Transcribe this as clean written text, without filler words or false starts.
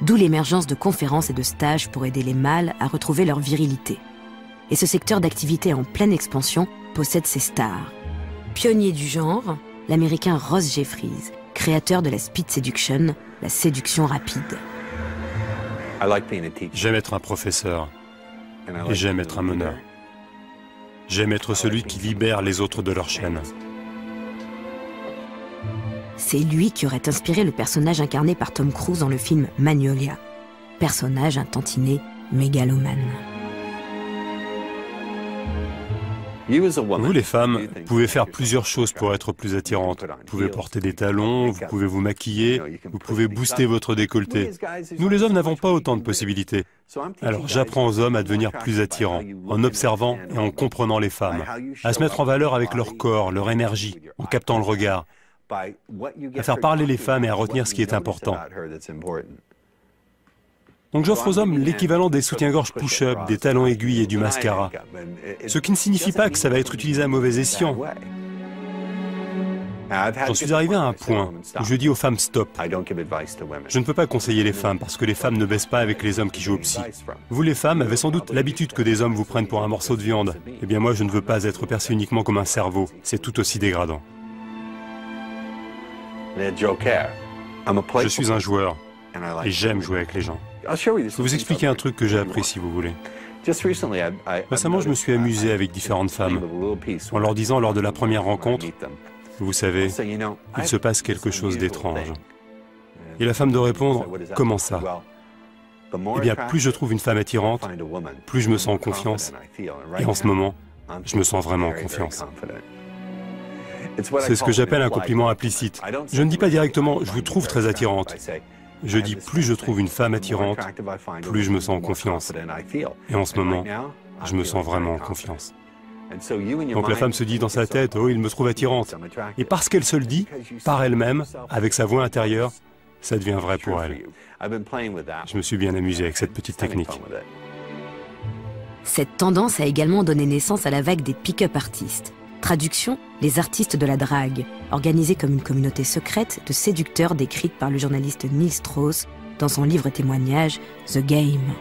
D'où l'émergence de conférences et de stages pour aider les mâles à retrouver leur virilité. Et ce secteur d'activité en pleine expansion possède ses stars. Pionnier du genre, l'américain Ross Jeffries, créateur de la speed seduction, la séduction rapide. J'aime être un professeur et j'aime être un meneur. J'aime être celui qui libère les autres de leur chaîne. C'est lui qui aurait inspiré le personnage incarné par Tom Cruise dans le film Magnolia. Personnage un tantinet mégalomane. Vous, les femmes, pouvez faire plusieurs choses pour être plus attirantes. Vous pouvez porter des talons, vous pouvez vous maquiller, vous pouvez booster votre décolleté. Nous, les hommes, n'avons pas autant de possibilités. Alors j'apprends aux hommes à devenir plus attirants, en observant et en comprenant les femmes, à se mettre en valeur avec leur corps, leur énergie, en captant le regard, à faire parler les femmes et à retenir ce qui est important. Donc j'offre aux hommes l'équivalent des soutiens-gorge push-up, des talons aiguilles et du mascara. Ce qui ne signifie pas que ça va être utilisé à mauvais escient. J'en suis arrivé à un point où je dis aux femmes stop. Je ne peux pas conseiller les femmes parce que les femmes ne baissent pas avec les hommes qui jouent au psy. Vous les femmes avez sans doute l'habitude que des hommes vous prennent pour un morceau de viande. Eh bien moi je ne veux pas être perçu uniquement comme un cerveau. C'est tout aussi dégradant. Je suis un joueur et j'aime jouer avec les gens. Je vais vous expliquer un truc que j'ai appris si vous voulez. Récemment, je me suis amusé avec différentes femmes en leur disant lors de la première rencontre, vous savez, il se passe quelque chose d'étrange. Et la femme de répondre, comment ça? Eh bien, plus je trouve une femme attirante, plus je me sens en confiance. Et en ce moment, je me sens vraiment en confiance. C'est ce que j'appelle un compliment implicite. Je ne dis pas directement, je vous trouve très attirante. Je dis, plus je trouve une femme attirante, plus je me sens en confiance. Et en ce moment, je me sens vraiment en confiance. Donc la femme se dit dans sa tête, oh, il me trouve attirante. Et parce qu'elle se le dit, par elle-même, avec sa voix intérieure, ça devient vrai pour elle. Je me suis bien amusé avec cette petite technique. Cette tendance a également donné naissance à la vague des pick-up artistes. Traduction, les artistes de la drague, organisés comme une communauté secrète de séducteurs décrite par le journaliste Neil Strauss dans son livre témoignage The Game.